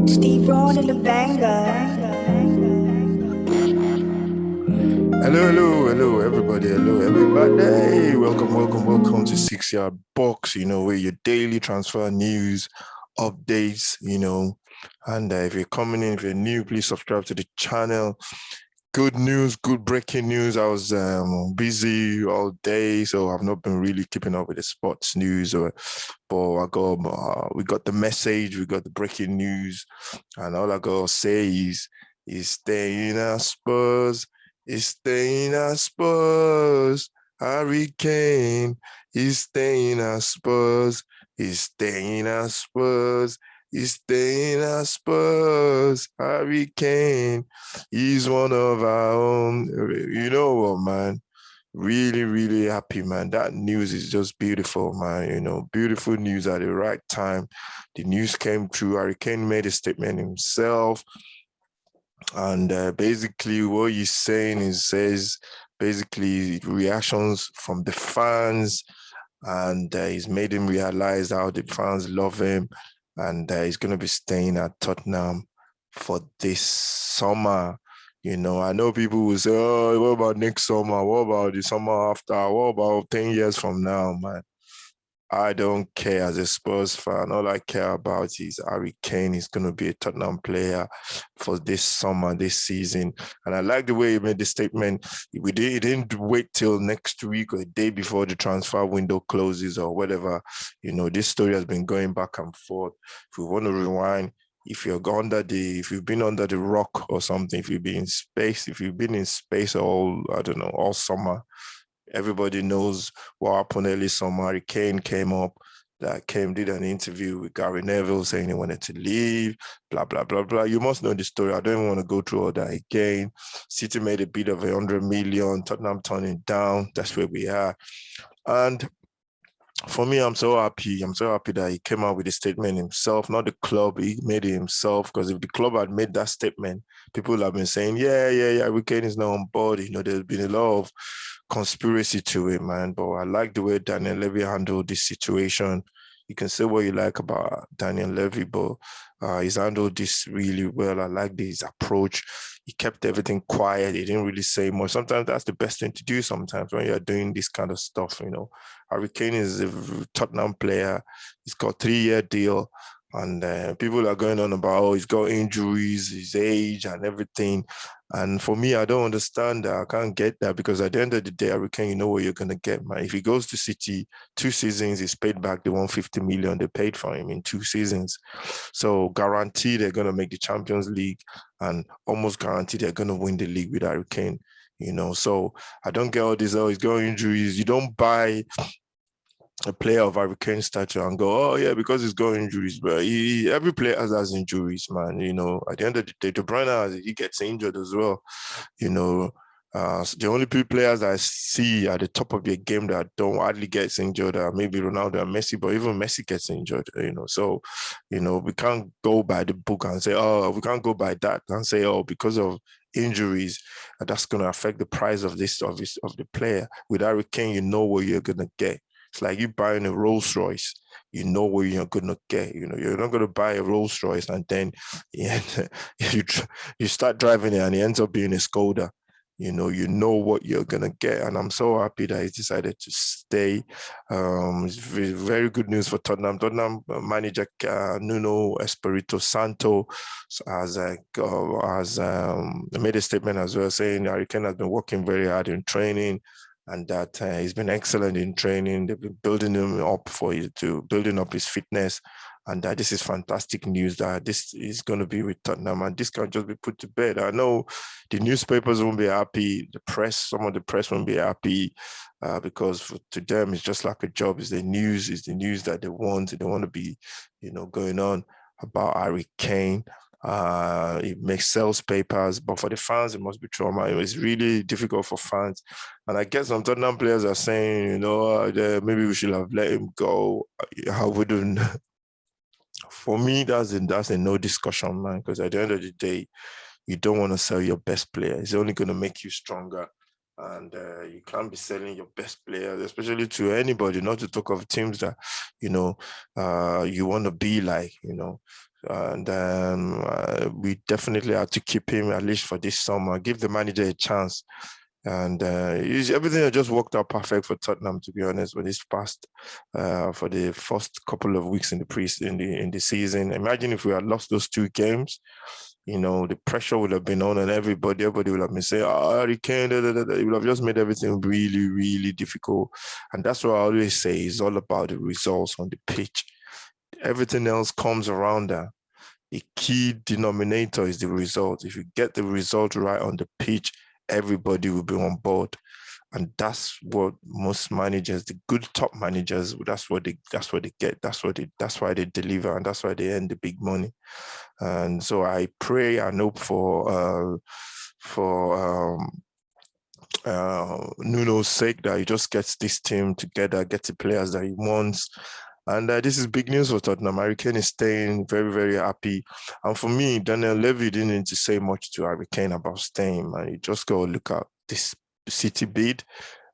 Steve Ron and the banger. Hello, everybody. Hello, everybody. Welcome to 6 Yard Box, where your daily transfer news, updates, And if you're coming in, if you're new, please subscribe to the channel. Good news, good breaking news. I was busy all day, so I've not been really keeping up with the sports news. But we got the message, we got the breaking news, and all I gotta say is staying at Spurs, is staying at Spurs. Harry Kane is staying at Spurs, is staying at Spurs. He's staying at Spurs. Harry Kane, he's one of our own. You know what, man? Really, really happy, man. That news is just beautiful, man. Beautiful news at the right time. The news came through. Harry Kane made a statement himself. And basically, what he's saying is says basically reactions from the fans, and he's made him realize how the fans love him, and he's going to be staying at Tottenham for this summer. I know people will say, "Oh, what about next summer? What about the summer after? What about 10 years from now, man?" I don't care as a Spurs fan. All I care about is Harry Kane is going to be a Tottenham player for this summer, this season. And I like the way he made the statement. He didn't wait till next week or the day before the transfer window closes or whatever. This story has been going back and forth. If we want to rewind, if you've been under the rock or something, if you've been in space, all, I don't know, all summer, everybody knows what happened early summer. Harry Kane came up, did an interview with Gary Neville saying he wanted to leave, blah, blah, blah, blah. You must know the story. I don't even want to go through all that again. City made a bid of 100 million, Tottenham turning down. That's where we are. And for me, I'm so happy. I'm so happy that he came out with a statement himself, not the club. He made it himself, because if the club had made that statement, people would have been saying, yeah, Kane is now on board. There's been a lot of conspiracy to it, man. But I like the way Daniel Levy handled this situation. You can say what you like about Daniel Levy, but he's handled this really well. I like his approach. He kept everything quiet. He didn't really say much. Sometimes that's the best thing to do sometimes when you're doing this kind of stuff. Harry Kane is a Tottenham player. He's got a 3-year deal. And people are going on about, he's got injuries, his age and everything. And for me, I don't understand that. I can't get that, because at the end of the day, Harry Kane, you know what you're going to get, man. If he goes to City, 2 seasons, he's paid back the 150 million they paid for him in 2 seasons. So guaranteed they're going to make the Champions League, and almost guaranteed they're going to win the league with Harry Kane. So I don't get all this, he's got injuries. You don't buy a player of Harry Kane stature and go, oh yeah, because he's got injuries. But every player has injuries, man. At the end of the day, De Bruyne, he gets injured as well. The only two players I see at the top of their game that don't hardly get injured are maybe Ronaldo and Messi, but even Messi gets injured, So, we can't go by the book and say, oh, we can't go by that and say, oh, because of injuries, that's going to affect the price of the player. With Harry Kane, you know what you're going to get. It's like you buying a Rolls Royce. You know what you're going to get. You're not going to buy a Rolls Royce and then you start driving it and it ends up being a Skoda. You know what you're going to get. And I'm so happy that he decided to stay. It's very, very good news for Tottenham. Tottenham manager Nuno Espirito Santo has made a statement as well, saying Harry Kane has been working very hard in training, and that he's been excellent in training. They've been building him up building up his fitness, and this is fantastic news that this is going to be with Tottenham, and this can just be put to bed. I know the newspapers won't be happy, some of the press won't be happy, because to them it's just like a job. It's the news that they want. They want to be, going on about Harry Kane. It makes sales papers, but for the fans, it must be trauma. It's really difficult for fans. And I guess some Tottenham players are saying, maybe we should have let him go. I wouldn't. For me, that's a no discussion, man, because at the end of the day, you don't want to sell your best player. It's only going to make you stronger. And you can't be selling your best players, especially to anybody, not to talk of teams that, you want to be like, And we definitely have to keep him at least for this summer, give the manager a chance. And everything has just worked out perfect for Tottenham, to be honest, with this past for the first couple of weeks in the season. Imagine if we had lost those 2 games, the pressure would have been on everybody. Everybody would have been saying, Harry Kane, da, da, da, da. It would have just made everything really, really difficult. And that's what I always say, it's all about the results on the pitch. Everything else comes around that. The key denominator is the result. If you get the result right on the pitch, everybody will be on board. And that's what most managers, the good top managers, that's what they get. That's why they deliver, and that's why they earn the big money. And so I pray and hope for Nuno's sake that he just gets this team together, gets the players that he wants. And this is big news for Tottenham. Harry Kane is staying, very, very happy. And for me, Daniel Levy didn't need to say much to Harry Kane about staying, man. You just go look at this City bid.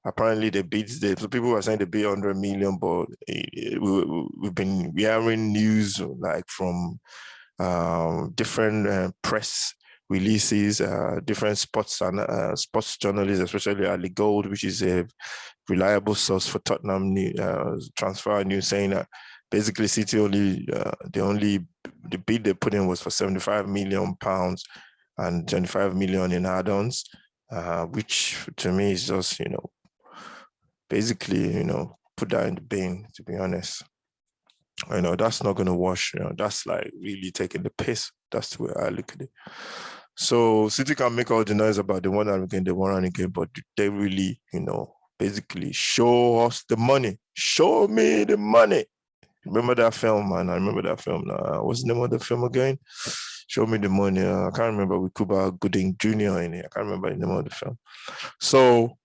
Apparently, so people were saying they bid 100 million, but we've been hearing news like from different press releases, different sports journalists, especially Ali Gold, which is a reliable source for Tottenham transfer news, saying that basically City the bid they put in was for £75 million and 25 million in add-ons, which to me is just, basically, put that in the bin, to be honest. That's not going to wash. That's like really taking the piss. That's the way I look at it. So City can make all the noise about the one and again, but they really, basically show us the money. Show me the money. Remember that film, man? I remember that film. What's the name of the film again? Show me the money. I can't remember, with Cuba Gooding Jr. in it. I can't remember the name of the film. So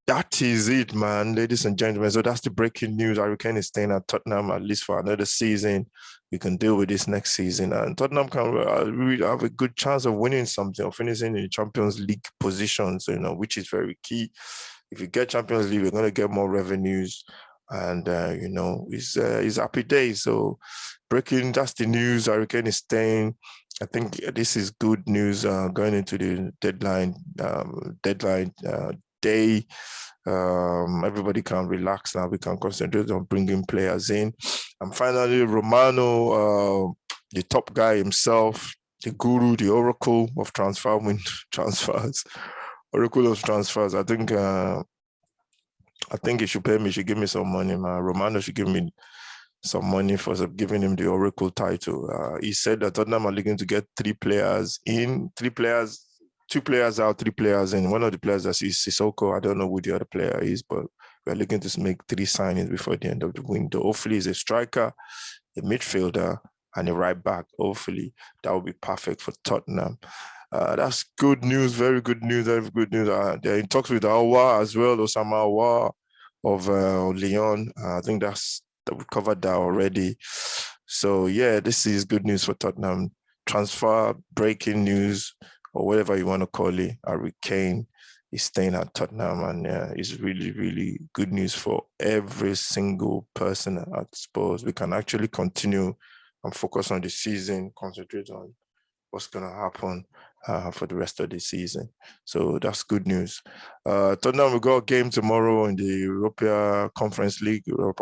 that is it, man, ladies and gentlemen. So that's the breaking news. Harry Kane is staying at Tottenham at least for another season. We can deal with this next season. And Tottenham can really have a good chance of winning something, or finishing in the Champions League positions, which is very key. If you get Champions League, we're going to get more revenues. And, it's happy days. So that's the news. Harry Kane is staying. I think this is good news going into the deadline day. Everybody can relax now. We can concentrate on bringing players in. And finally, Romano, the top guy himself, the guru, the oracle of transfers. Oracle of transfers. I think he should pay me. He should give me some money, man. Romano should give me some money for giving him the oracle title. He said that Tottenham are looking to get 3 players in, 2 players out, 3 players in. One of the players is Sissoko. I don't know who the other player is, but we're looking to make 3 signings before the end of the window. Hopefully, it's a striker, a midfielder, and a right back. Hopefully, that will be perfect for Tottenham. That's good news, very good news, very good news. They're in talks with Aouar as well, Osama Aouar of Lyon. I think that we covered that already. So, yeah, this is good news for Tottenham. Transfer, breaking news, or whatever you want to call it. Harry Kane is staying at Tottenham, and it's really, really good news for every single person at Spurs. We can actually continue and focus on the season, concentrate on what's going to happen for the rest of the season. So that's good news. Tottenham, we got a game tomorrow in the Europa Conference League. We are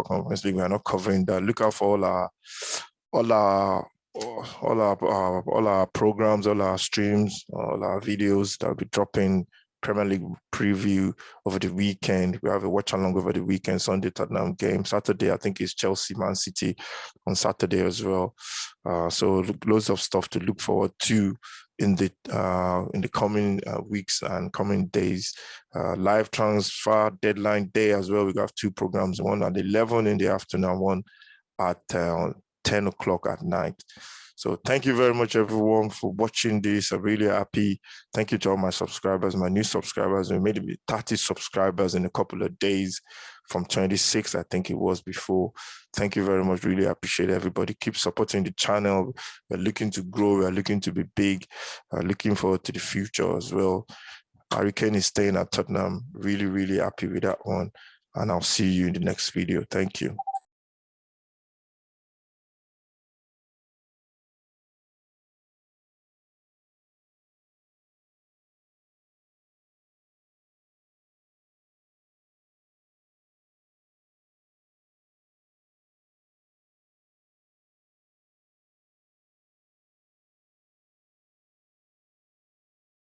not covering that. Look out for all our programs, all our streams, all our videos that will be dropping. Premier League preview over the weekend. We have a watch along over the weekend. Sunday Tottenham game. Saturday, I think it's Chelsea Man City on Saturday as well. So loads of stuff to look forward to in the coming weeks and coming days. Live transfer deadline day as well. We have 2 programs, one at 11 in the afternoon, one at 10 o'clock at night. So thank you very much, everyone, for watching this. I'm really happy. Thank you to all my subscribers, my new subscribers. We made it 30 subscribers in a couple of days from 26, I think it was before. Thank you very much. Really appreciate everybody. Keep supporting the channel. We're looking to grow. We're looking to be big. Looking forward to the future as well. Harry Kane is staying at Tottenham. Really, really happy with that one. And I'll see you in the next video. Thank you.